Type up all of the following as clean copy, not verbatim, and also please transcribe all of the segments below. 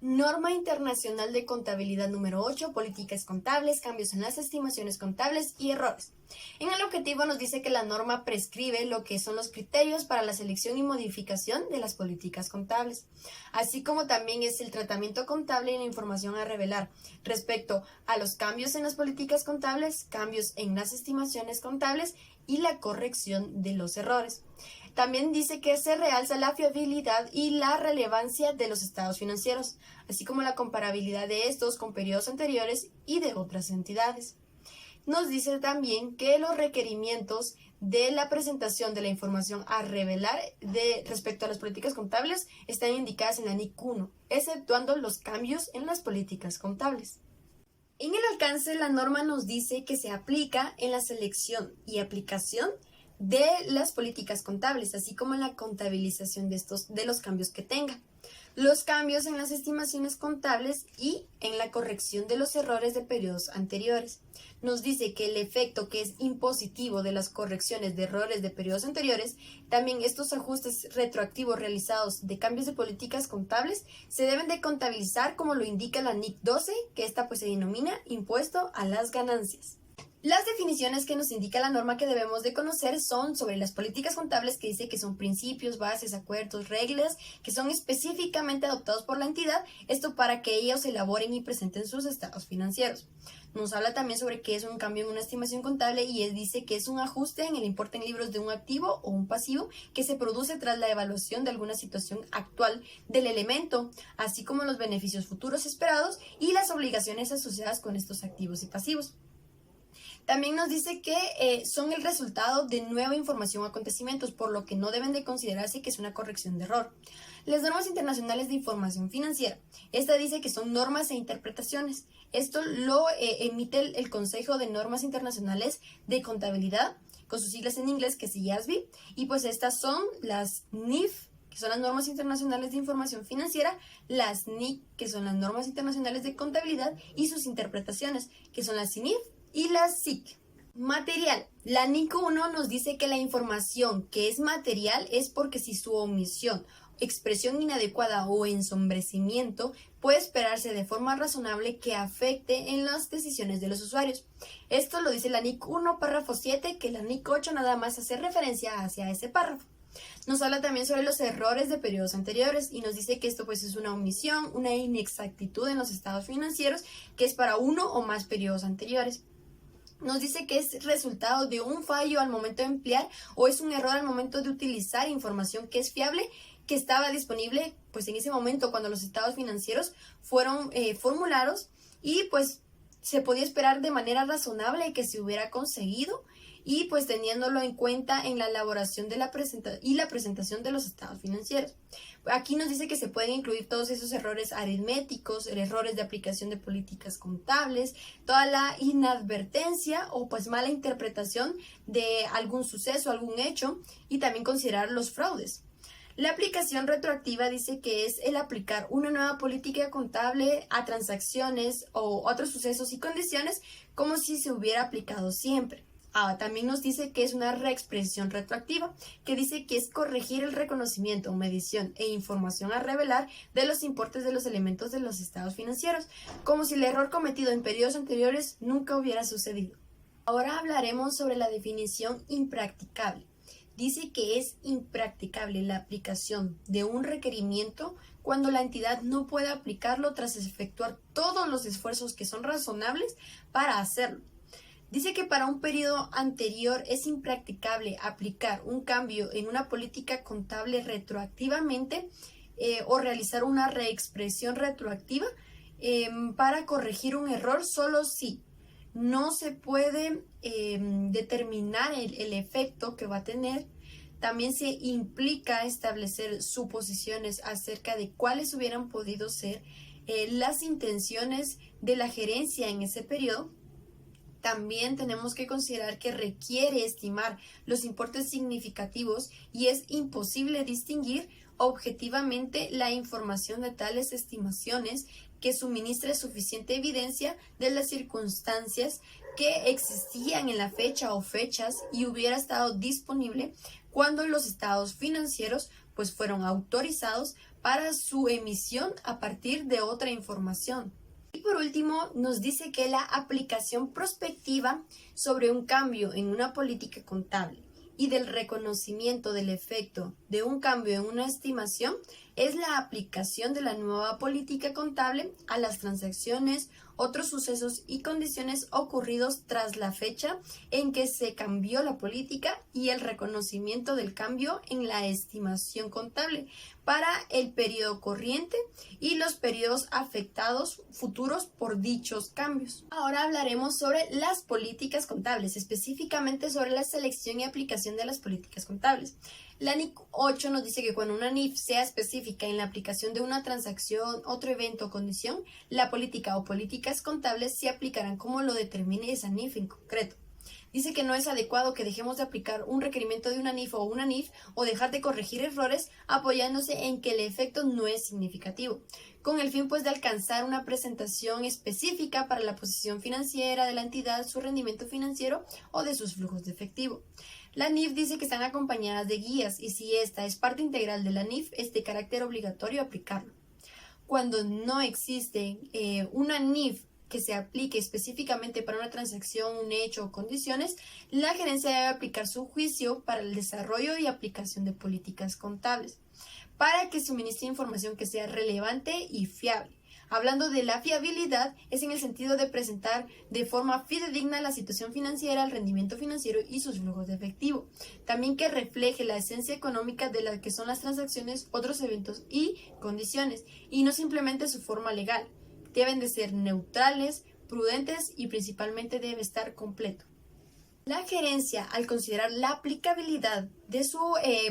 Norma Internacional de Contabilidad número 8, políticas contables, cambios en las estimaciones contables y errores. En el objetivo nos dice que la norma prescribe lo que son los criterios para la selección y modificación de las políticas contables, así como también es el tratamiento contable y la información a revelar respecto a los cambios en las políticas contables, cambios en las estimaciones contables y la corrección de los errores. También dice que se realza la fiabilidad y la relevancia de los estados financieros, así como la comparabilidad de estos con periodos anteriores y de otras entidades. Nos dice también que los requerimientos de la presentación de la información a revelar respecto a las políticas contables están indicadas en la NIC 1, exceptuando los cambios en las políticas contables. En el alcance, la norma nos dice que se aplica en la selección y aplicación de las políticas contables, así como en la contabilización de los cambios que tenga, los cambios en las estimaciones contables y en la corrección de los errores de periodos anteriores. Nos dice que el efecto que es impositivo de las correcciones de errores de periodos anteriores, también estos ajustes retroactivos realizados de cambios de políticas contables se deben de contabilizar como lo indica la NIC 12, que esta pues se denomina impuesto a las ganancias. Las definiciones que nos indica la norma que debemos de conocer son sobre las políticas contables, que dice que son principios, bases, acuerdos, reglas que son específicamente adoptados por la entidad, esto para que ellos elaboren y presenten sus estados financieros. Nos habla también sobre qué es un cambio en una estimación contable y dice que es un ajuste en el importe en libros de un activo o un pasivo que se produce tras la evaluación de alguna situación actual del elemento, así como los beneficios futuros esperados y las obligaciones asociadas con estos activos y pasivos. También nos dice que son el resultado de nueva información o acontecimientos, por lo que no deben de considerarse que es una corrección de error. Las normas internacionales de información financiera. Esta dice que son normas e interpretaciones. Esto lo emite el Consejo de Normas Internacionales de Contabilidad, con sus siglas en inglés, que es IASB, y pues estas son las NIF, que son las normas internacionales de información financiera, las NIC, que son las normas internacionales de contabilidad, y sus interpretaciones, que son las CINIF y la SIC. Material. La NIC 1 nos dice que la información que es material es porque si su omisión, expresión inadecuada o ensombrecimiento puede esperarse de forma razonable que afecte en las decisiones de los usuarios. Esto lo dice la NIC 1, párrafo 7, que la NIC 8 nada más hace referencia hacia ese párrafo. Nos habla también sobre los errores de periodos anteriores y nos dice que esto pues es una omisión, una inexactitud en los estados financieros que es para uno o más periodos anteriores. Nos dice que es resultado de un fallo al momento de emplear o es un error al momento de utilizar información que es fiable, que estaba disponible pues en ese momento cuando los estados financieros fueron formulados y pues se podía esperar de manera razonable que se hubiera conseguido y pues teniéndolo en cuenta en la elaboración de la presentación de los estados financieros. Aquí nos dice que se pueden incluir todos esos errores aritméticos, errores de aplicación de políticas contables, toda la inadvertencia o pues mala interpretación de algún suceso, algún hecho y también considerar los fraudes. La aplicación retroactiva dice que es el aplicar una nueva política contable a transacciones o otros sucesos y condiciones como si se hubiera aplicado siempre. También nos dice que es una reexpresión retroactiva, que dice que es corregir el reconocimiento, medición e información a revelar de los importes de los elementos de los estados financieros, como si el error cometido en periodos anteriores nunca hubiera sucedido. Ahora hablaremos sobre la definición impracticable. Dice que es impracticable la aplicación de un requerimiento cuando la entidad no puede aplicarlo tras efectuar todos los esfuerzos que son razonables para hacerlo. Dice que para un periodo anterior es impracticable aplicar un cambio en una política contable retroactivamente o realizar una reexpresión retroactiva para corregir un error solo si no se puede determinar el efecto que va a tener. También se implica establecer suposiciones acerca de cuáles hubieran podido ser las intenciones de la gerencia en ese periodo. También tenemos que considerar que requiere estimar los importes significativos y es imposible distinguir objetivamente la información de tales estimaciones que suministre suficiente evidencia de las circunstancias que existían en la fecha o fechas y hubiera estado disponible cuando los estados financieros pues fueron autorizados para su emisión a partir de otra información. Y por último, nos dice que la aplicación prospectiva sobre un cambio en una política contable y del reconocimiento del efecto de un cambio en una estimación es la aplicación de la nueva política contable a las transacciones, otros sucesos y condiciones ocurridos tras la fecha en que se cambió la política y el reconocimiento del cambio en la estimación contable para el periodo corriente y los periodos afectados futuros por dichos cambios. Ahora hablaremos sobre las políticas contables, específicamente sobre la selección y aplicación de las políticas contables. La NIC 8 nos dice que cuando una NIF sea específica en la aplicación de una transacción, otro evento o condición, la política o políticas contables se aplicarán como lo determine esa NIF en concreto. Dice que no es adecuado que dejemos de aplicar un requerimiento de una NIF o dejar de corregir errores apoyándose en que el efecto no es significativo, con el fin pues de alcanzar una presentación específica para la posición financiera de la entidad, su rendimiento financiero o de sus flujos de efectivo. La NIF dice que están acompañadas de guías y si esta es parte integral de la NIF es de carácter obligatorio aplicarlo. Cuando no existe una NIF que se aplique específicamente para una transacción, un hecho o condiciones, la gerencia debe aplicar su juicio para el desarrollo y aplicación de políticas contables, para que suministre información que sea relevante y fiable. Hablando de la fiabilidad, es en el sentido de presentar de forma fidedigna la situación financiera, el rendimiento financiero y sus flujos de efectivo. También que refleje la esencia económica de las que son las transacciones, otros eventos y condiciones, y no simplemente su forma legal. Deben de ser neutrales, prudentes y principalmente debe estar completo. La gerencia, al considerar la aplicabilidad de su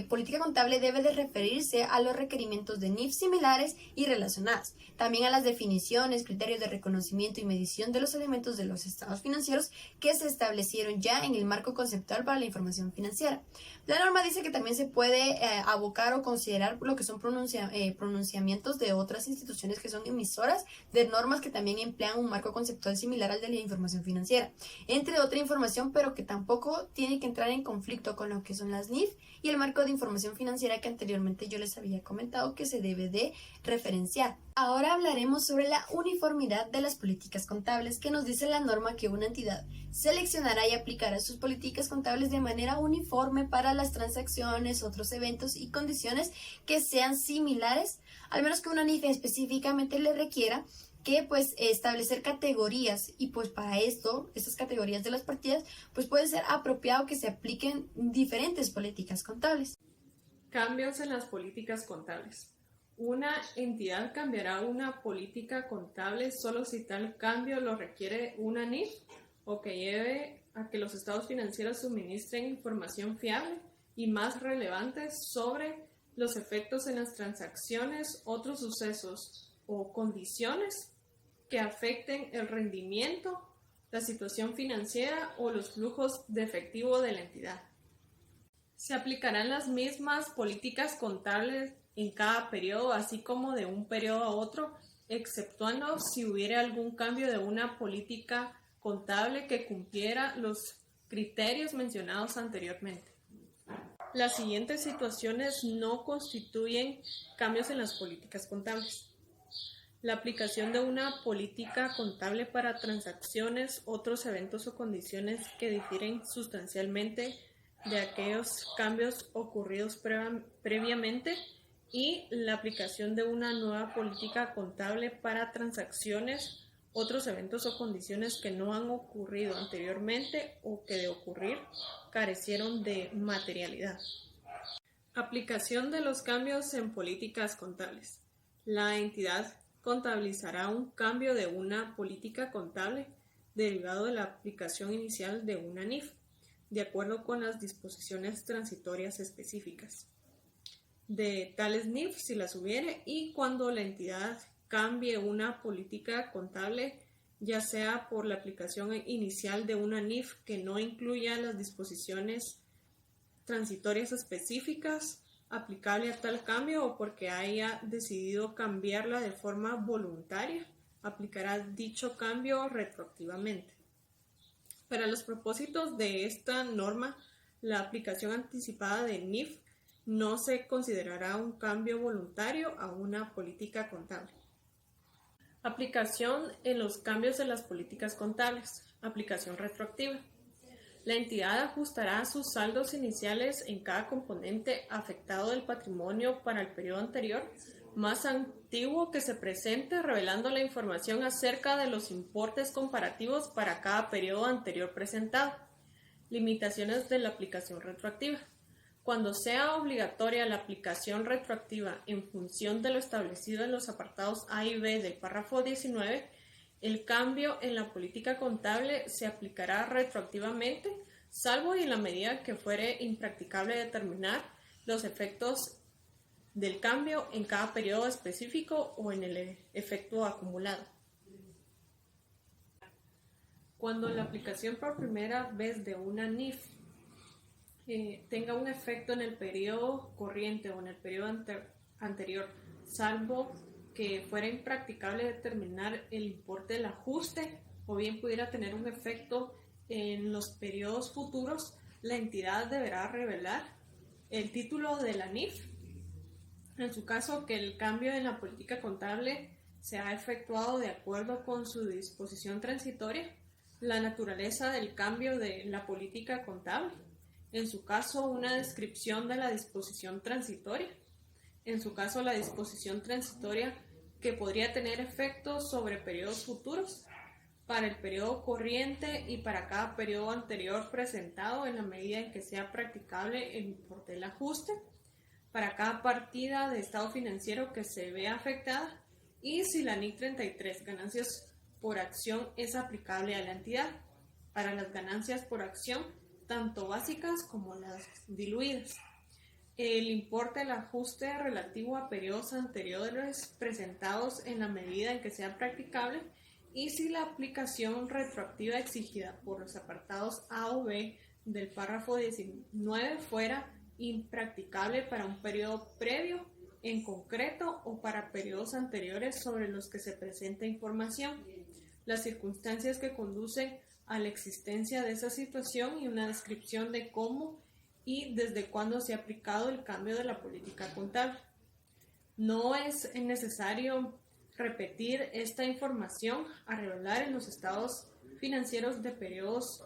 política contable, debe de referirse a los requerimientos de NIF similares y relacionadas, también a las definiciones, criterios de reconocimiento y medición de los elementos de los estados financieros que se establecieron ya en el marco conceptual para la información financiera. La norma dice que también se puede abocar o considerar lo que son pronunciamientos de otras instituciones que son emisoras de normas que también emplean un marco conceptual similar al de la información financiera, entre otra información, pero que tampoco tiene que entrar en conflicto con lo que son las NIF y el marco de información financiera que anteriormente yo les había comentado que se debe de referenciar. Ahora hablaremos sobre la uniformidad de las políticas contables, que nos dice la norma que una entidad seleccionará y aplicará sus políticas contables de manera uniforme para las transacciones, otros eventos y condiciones que sean similares, al menos que una NIF específicamente le requiera que pues establecer categorías y pues para esto, estas categorías de las partidas, pues puede ser apropiado que se apliquen diferentes políticas contables. Cambios en las políticas contables. Una entidad cambiará una política contable solo si tal cambio lo requiere una NIF o que lleve a que los estados financieros suministren información fiable y más relevante sobre los efectos en las transacciones, otros sucesos o condiciones que afecten el rendimiento, la situación financiera o los flujos de efectivo de la entidad. Se aplicarán las mismas políticas contables en cada periodo, así como de un periodo a otro, exceptuando si hubiera algún cambio de una política contable que cumpliera los criterios mencionados anteriormente. Las siguientes situaciones no constituyen cambios en las políticas contables. La aplicación de una política contable para transacciones, otros eventos o condiciones que difieren sustancialmente de aquellos cambios ocurridos previamente y la aplicación de una nueva política contable para transacciones, otros eventos o condiciones que no han ocurrido anteriormente o que de ocurrir carecieron de materialidad. Aplicación de los cambios en políticas contables. La entidad contabilizará un cambio de una política contable derivado de la aplicación inicial de una NIF, de acuerdo con las disposiciones transitorias específicas de tales NIF si las hubiere, y cuando la entidad cambie una política contable, ya sea por la aplicación inicial de una NIF que no incluya las disposiciones transitorias específicas aplicable a tal cambio o porque haya decidido cambiarla de forma voluntaria, aplicará dicho cambio retroactivamente. Para los propósitos de esta norma, la aplicación anticipada de NIF no se considerará un cambio voluntario a una política contable. Aplicación en los cambios de las políticas contables. Aplicación retroactiva. La entidad ajustará sus saldos iniciales en cada componente afectado del patrimonio para el periodo anterior más antiguo que se presente, revelando la información acerca de los importes comparativos para cada periodo anterior presentado. Limitaciones de la aplicación retroactiva. Cuando sea obligatoria la aplicación retroactiva en función de lo establecido en los apartados A y B del párrafo 19, el cambio en la política contable se aplicará retroactivamente, salvo y en la medida que fuere impracticable determinar los efectos del cambio en cada periodo específico o en el efecto acumulado. Cuando la aplicación por primera vez de una NIF tenga un efecto en el periodo corriente o en el periodo anterior, salvo que fuera impracticable determinar el importe del ajuste o bien pudiera tener un efecto en los periodos futuros, la entidad deberá revelar el título de la NIF. En su caso, que el cambio en la política contable se ha efectuado de acuerdo con su disposición transitoria, la naturaleza del cambio de la política contable. En su caso, una descripción de la disposición transitoria. En su caso, la disposición transitoria que podría tener efectos sobre periodos futuros, para el periodo corriente y para cada periodo anterior presentado en la medida en que sea practicable el importe del ajuste, para cada partida de estado financiero que se vea afectada y si la NIC 33, ganancias por acción, es aplicable a la entidad, para las ganancias por acción, tanto básicas como las diluidas. El importe del ajuste relativo a periodos anteriores presentados en la medida en que sea practicable y si la aplicación retroactiva exigida por los apartados A o B del párrafo 19 fuera impracticable para un periodo previo en concreto o para periodos anteriores sobre los que se presenta información, las circunstancias que conducen a la existencia de esa situación y una descripción de cómo y desde cuándo se ha aplicado el cambio de la política contable. No es necesario repetir esta información a revelar en los estados financieros de periodos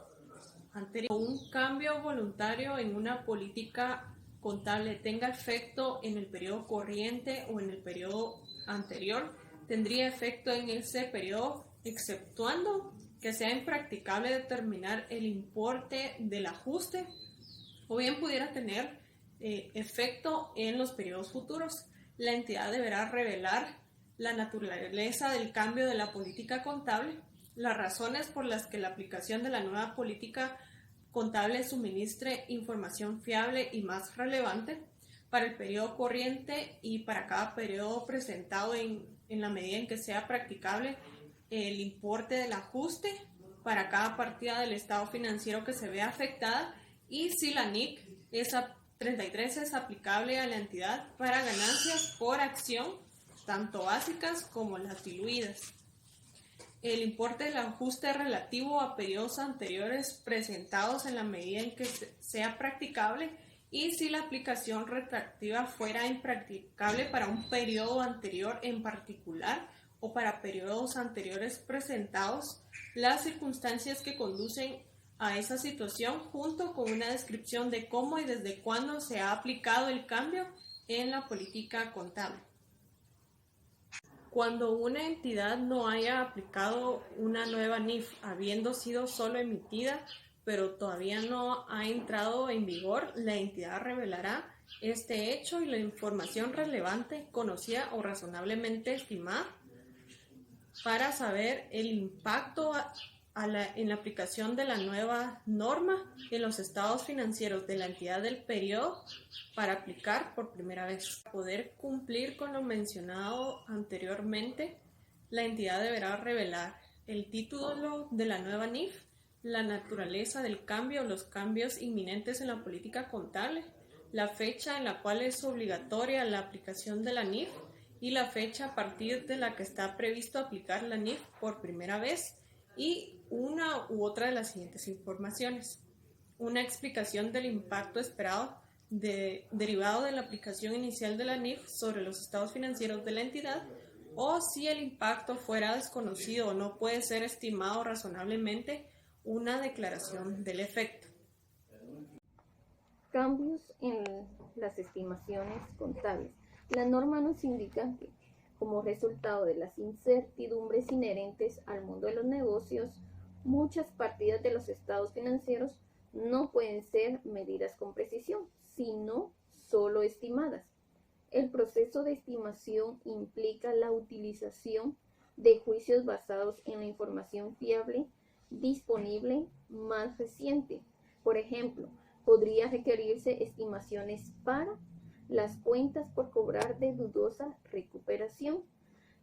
anteriores. Un cambio voluntario en una política contable tenga efecto en el periodo corriente o en el periodo anterior, tendría efecto en ese periodo, exceptuando que sea impracticable determinar el importe del ajuste o bien pudiera tener efecto en los periodos futuros. La entidad deberá revelar la naturaleza del cambio de la política contable, las razones por las que la aplicación de la nueva política contable suministre información fiable y más relevante para el periodo corriente y para cada periodo presentado en la medida en que sea practicable el importe del ajuste para cada partida del estado financiero que se vea afectada y si la NIC 33 es aplicable a la entidad para ganancias por acción, tanto básicas como las diluidas. El importe del ajuste relativo a periodos anteriores presentados en la medida en que sea practicable y si la aplicación retroactiva fuera impracticable para un periodo anterior en particular o para periodos anteriores presentados, las circunstancias que conducen a esa situación junto con una descripción de cómo y desde cuándo se ha aplicado el cambio en la política contable. Cuando una entidad no haya aplicado una nueva NIF, habiendo sido solo emitida, pero todavía no ha entrado en vigor, la entidad revelará este hecho y la información relevante, conocida o razonablemente estimada para saber el impacto en la aplicación de la nueva norma en los estados financieros de la entidad del periodo para aplicar por primera vez. Para poder cumplir con lo mencionado anteriormente, la entidad deberá revelar el título de la nueva NIF, la naturaleza del cambio o los cambios inminentes en la política contable, la fecha en la cual es obligatoria la aplicación de la NIF y la fecha a partir de la que está previsto aplicar la NIF por primera vez y una u otra de las siguientes informaciones. Una explicación del impacto esperado derivado de la aplicación inicial de la NIF sobre los estados financieros de la entidad, o si el impacto fuera desconocido o no puede ser estimado razonablemente, una declaración del efecto. Cambios en las estimaciones contables. La norma nos indica que, como resultado de las incertidumbres inherentes al mundo de los negocios, muchas partidas de los estados financieros no pueden ser medidas con precisión, sino solo estimadas. El proceso de estimación implica la utilización de juicios basados en la información fiable disponible más reciente. Por ejemplo, podría requerirse estimaciones para las cuentas por cobrar de dudosa recuperación,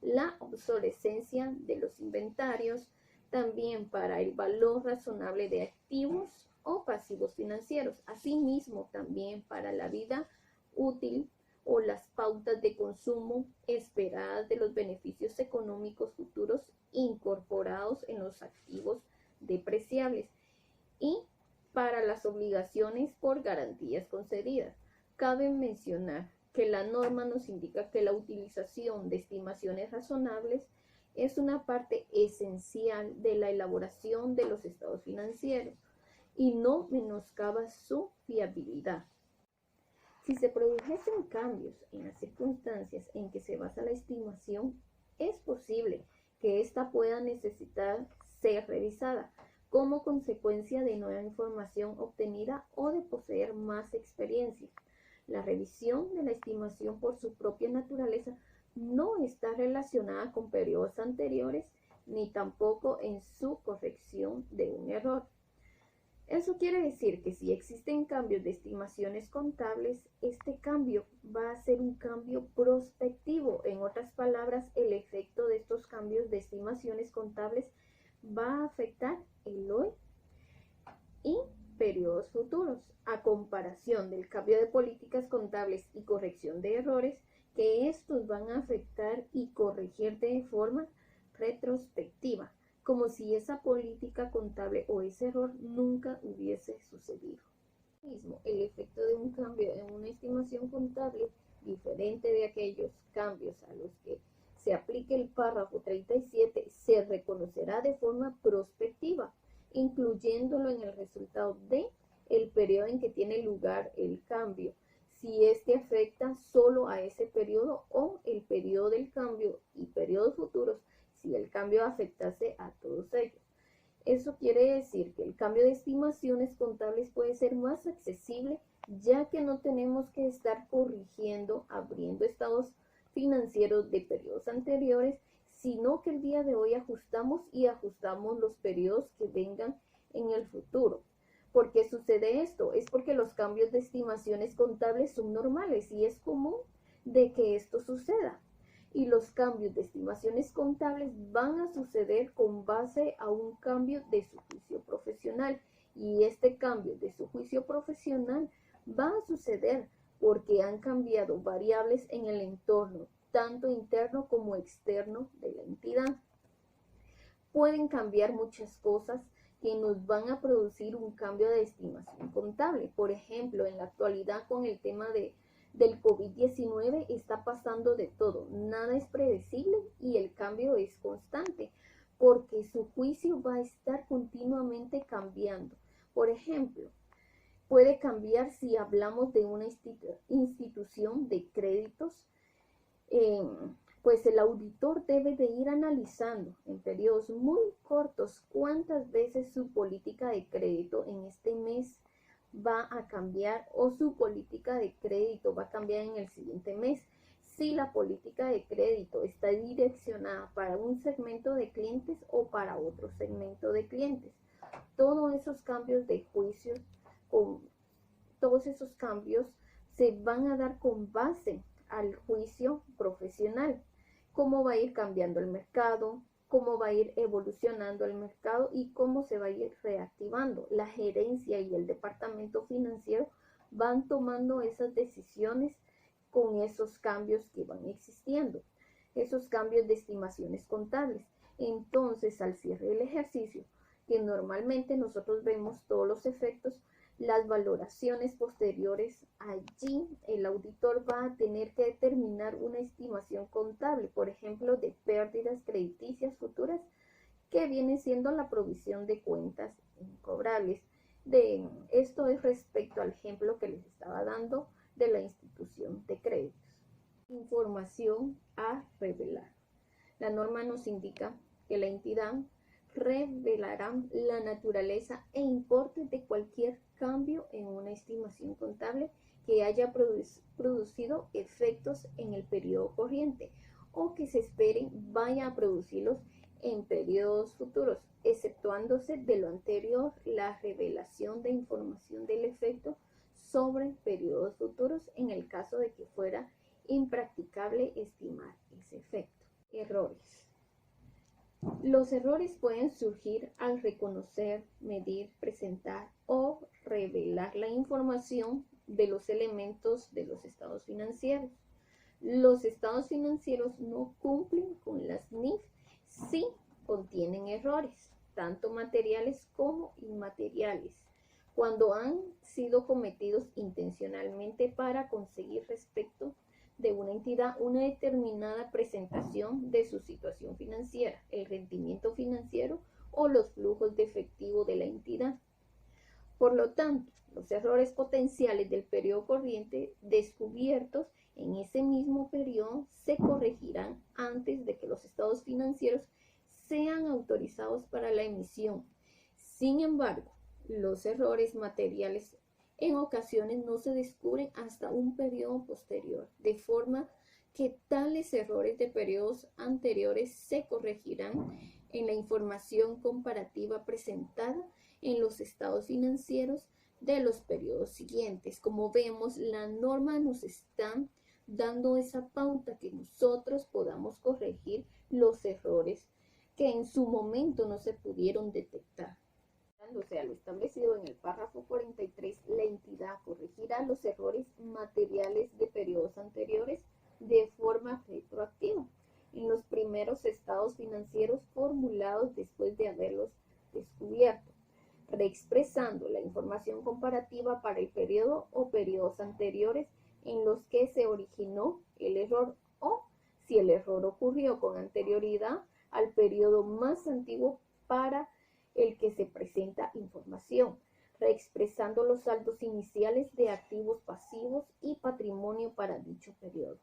la obsolescencia de los inventarios, también para el valor razonable de activos o pasivos financieros, asimismo también para la vida útil o las pautas de consumo esperadas de los beneficios económicos futuros incorporados en los activos depreciables y para las obligaciones por garantías concedidas. Cabe mencionar que la norma nos indica que la utilización de estimaciones razonables es una parte esencial de la elaboración de los estados financieros y no menoscaba su fiabilidad. Si se produjesen cambios en las circunstancias en que se basa la estimación, es posible que ésta pueda necesitar ser revisada como consecuencia de nueva información obtenida o de poseer más experiencia. La revisión de la estimación por su propia naturaleza no está relacionada con periodos anteriores ni tampoco en su corrección de un error. Eso quiere decir que si existen cambios de estimaciones contables, este cambio va a ser un cambio prospectivo. En otras palabras, el efecto de estos cambios de estimaciones contables va a afectar el hoy y periodos futuros, a comparación del cambio de políticas contables y corrección de errores, que estos van a afectar y corregir de forma retrospectiva, como si esa política contable o ese error nunca hubiese sucedido. El efecto de un cambio en una estimación contable, diferente de aquellos cambios a los que se aplique el párrafo 37, se reconocerá de forma prospectiva, incluyéndolo en el resultado de el periodo en que tiene lugar el cambio, si este afecta solo a ese periodo o el periodo del cambio y periodos futuros si el cambio afectase a todos ellos. Eso quiere decir que el cambio de estimaciones contables puede ser más accesible, ya que no tenemos que estar corrigiendo, abriendo estados financieros de periodos anteriores, sino que el día de hoy ajustamos los periodos que vengan en el futuro. ¿Por qué sucede esto? Es porque los cambios de estimaciones contables son normales y es común de que esto suceda. Y los cambios de estimaciones contables van a suceder con base a un cambio de su juicio profesional. Y este cambio de su juicio profesional va a suceder porque han cambiado variables en el entorno, tanto interno como externo de la entidad. Pueden cambiar muchas cosas que nos van a producir un cambio de estimación contable. Por ejemplo, en la actualidad con el tema del COVID-19 está pasando de todo. Nada es predecible y el cambio es constante porque su juicio va a estar continuamente cambiando. Por ejemplo, puede cambiar si hablamos de una institución de créditos, pues el auditor debe de ir analizando en periodos muy cortos cuántas veces su política de crédito en este mes va a cambiar o su política de crédito va a cambiar en el siguiente mes. Si la política de crédito está direccionada para un segmento de clientes o para otro segmento de clientes. Todos esos cambios de juicios, todos esos cambios se van a dar con base al juicio profesional. Cómo va a ir cambiando el mercado, cómo va a ir evolucionando el mercado y cómo se va a ir reactivando. La gerencia y el departamento financiero van tomando esas decisiones con esos cambios que van existiendo, esos cambios de estimaciones contables. Entonces, al cierre del ejercicio, que normalmente nosotros vemos todos los efectos las valoraciones posteriores. Allí el auditor va a tener que determinar una estimación contable, por ejemplo, de pérdidas crediticias futuras, que viene siendo la provisión de cuentas incobrables. Esto es respecto al ejemplo que les estaba dando de la institución de créditos. Información a revelar. La norma nos indica que la entidad revelará la naturaleza e importe de cualquier cambio en una estimación contable que haya producido efectos en el periodo corriente o que se esperen vaya a producirlos en periodos futuros, exceptuándose de lo anterior la revelación de información del efecto sobre periodos futuros en el caso de que fuera impracticable estimar ese efecto. Errores. Los errores pueden surgir al reconocer, medir, presentar o revelar la información de los elementos de los estados financieros. Los estados financieros no cumplen con las NIF si contienen errores, tanto materiales como inmateriales, cuando han sido cometidos intencionalmente para conseguir respecto de una entidad una determinada presentación de su situación financiera, el rendimiento financiero o los flujos de efectivo de la entidad. Por lo tanto, los errores potenciales del periodo corriente descubiertos en ese mismo periodo se corregirán antes de que los estados financieros sean autorizados para la emisión. Sin embargo, los errores materiales en ocasiones no se descubren hasta un periodo posterior, de forma que tales errores de periodos anteriores se corregirán en la información comparativa presentada en los estados financieros de los periodos siguientes. Como vemos, la norma nos está dando esa pauta que nosotros podamos corregir los errores que en su momento no se pudieron detectar. O sea, lo establecido en el párrafo 43, la entidad corregirá los errores materiales de periodos anteriores de forma retroactiva en los primeros estados financieros formulados después de haberlos descubierto, reexpresando la información comparativa para el periodo o periodos anteriores en los que se originó el error, o si el error ocurrió con anterioridad al periodo más antiguo para el que se presenta información, reexpresando los saldos iniciales de activos pasivos y patrimonio para dicho periodo.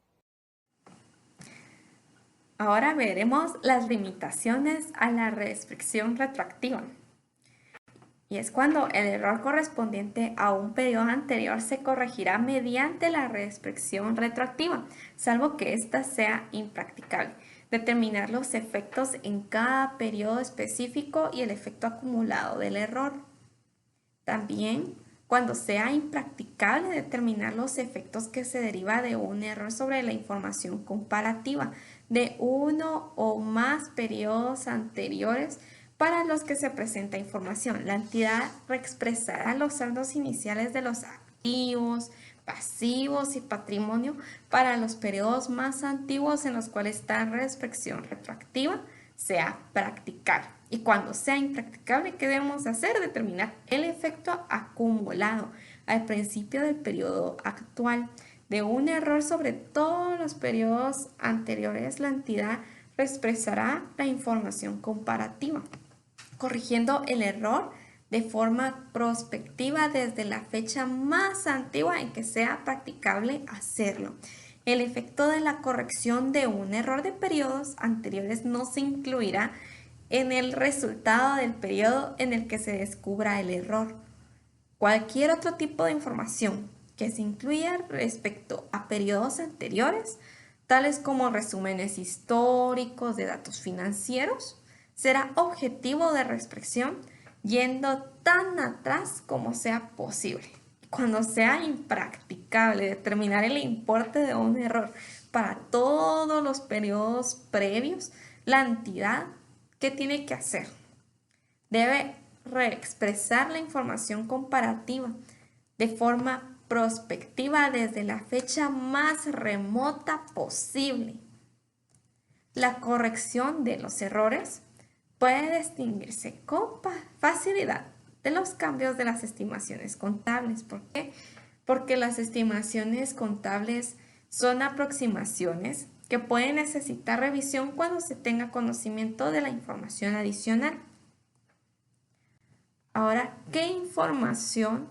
Ahora veremos las limitaciones a la restricción retroactiva. Y es cuando el error correspondiente a un periodo anterior se corregirá mediante la restricción retroactiva, salvo que ésta sea impracticable. Determinar los efectos en cada periodo específico y el efecto acumulado del error. También, cuando sea impracticable, determinar los efectos que se deriva de un error sobre la información comparativa de uno o más periodos anteriores para los que se presenta información. La entidad reexpresará los saldos iniciales de los activos, pasivos y patrimonio para los periodos más antiguos en los cuales tal restricción retroactiva sea practicable. Y cuando sea impracticable, ¿qué debemos hacer? Determinar el efecto acumulado al principio del periodo actual de un error sobre todos los periodos anteriores. La entidad reexpresará la información comparativa, corrigiendo el error de forma prospectiva desde la fecha más antigua en que sea practicable hacerlo. El efecto de la corrección de un error de periodos anteriores no se incluirá en el resultado del periodo en el que se descubra el error. Cualquier otro tipo de información que se incluya respecto a periodos anteriores, tales como resúmenes históricos de datos financieros, será objetivo de restricción yendo tan atrás como sea posible. Cuando sea impracticable determinar el importe de un error para todos los periodos previos, la entidad, ¿qué tiene que hacer? Debe reexpresar la información comparativa de forma prospectiva desde la fecha más remota posible. La corrección de los errores puede distinguirse con facilidad de los cambios de las estimaciones contables. ¿Por qué? Porque las estimaciones contables son aproximaciones que pueden necesitar revisión cuando se tenga conocimiento de la información adicional. Ahora, ¿qué información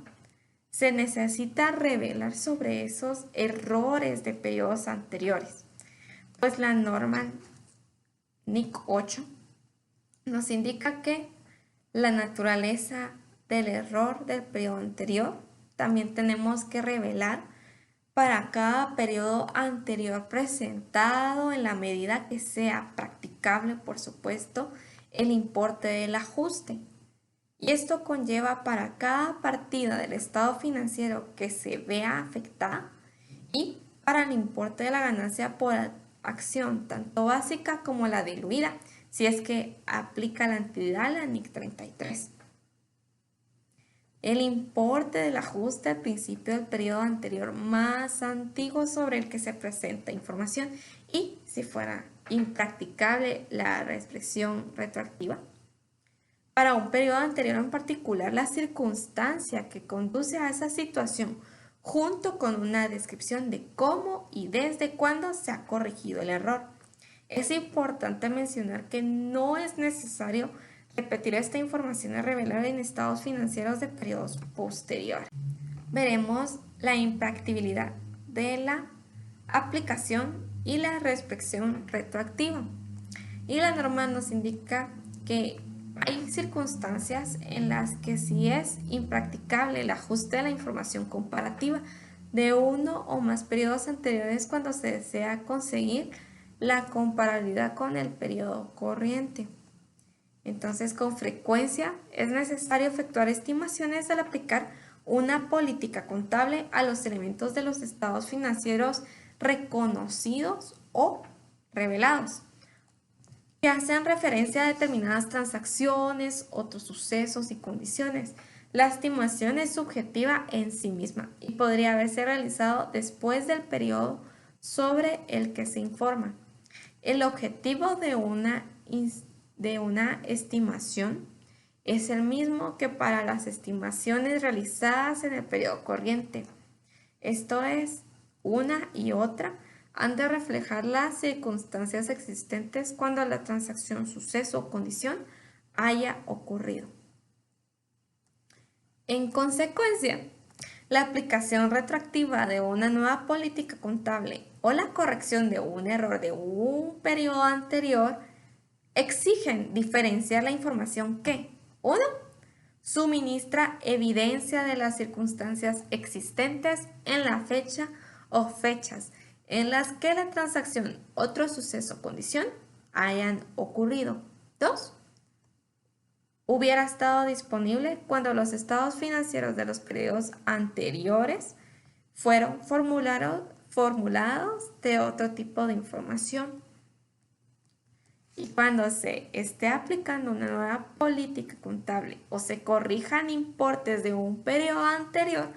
se necesita revelar sobre esos errores de periodos anteriores? Pues la norma NIC 8 nos indica que la naturaleza del error del periodo anterior también tenemos que revelar para cada periodo anterior presentado en la medida que sea practicable, por supuesto, el importe del ajuste. Y esto conlleva para cada partida del estado financiero que se vea afectada y para el importe de la ganancia por acción, tanto básica como la diluida, si es que aplica la entidad la NIC 33. El importe del ajuste al principio del periodo anterior más antiguo sobre el que se presenta información y si fuera impracticable la restricción retroactiva. Para un periodo anterior en particular, la circunstancia que conduce a esa situación junto con una descripción de cómo y desde cuándo se ha corregido el error. Es importante mencionar que no es necesario repetir esta información a revelar en estados financieros de periodos posteriores. Veremos la impracticabilidad de la aplicación y la restricción retroactiva. Y la norma nos indica que hay circunstancias en las que si es impracticable el ajuste de la información comparativa de uno o más periodos anteriores cuando se desea conseguir la comparabilidad con el periodo corriente. Entonces, con frecuencia es necesario efectuar estimaciones al aplicar una política contable a los elementos de los estados financieros reconocidos o revelados, que hacen referencia a determinadas transacciones, otros sucesos y condiciones. La estimación es subjetiva en sí misma y podría haberse realizado después del periodo sobre el que se informa. El objetivo de una estimación es el mismo que para las estimaciones realizadas en el periodo corriente. Esto es, una y otra han de reflejar las circunstancias existentes cuando la transacción, suceso o condición haya ocurrido. En consecuencia, la aplicación retroactiva de una nueva política contable o la corrección de un error de un periodo anterior exigen diferenciar la información que, 1. Suministra evidencia de las circunstancias existentes en la fecha o fechas en las que la transacción, otro suceso o condición hayan ocurrido. 2. Hubiera estado disponible cuando los estados financieros de los periodos anteriores fueron formulados de otro tipo de información. Y cuando se esté aplicando una nueva política contable o se corrijan importes de un periodo anterior,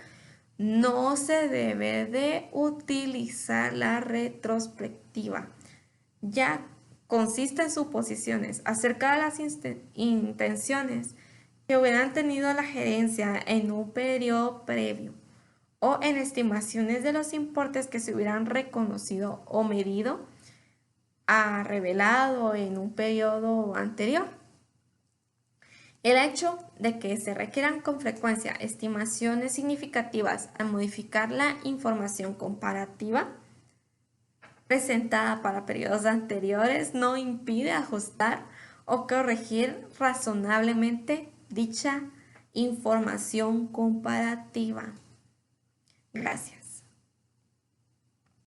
no se debe de utilizar la retrospectiva. Ya consiste en suposiciones acerca de las intenciones que hubieran tenido la gerencia en un periodo previo o en estimaciones de los importes que se hubieran reconocido o medido revelado en un periodo anterior. El hecho de que se requieran con frecuencia estimaciones significativas al modificar la información comparativa presentada para periodos anteriores no impide ajustar o corregir razonablemente dicha información comparativa. Gracias.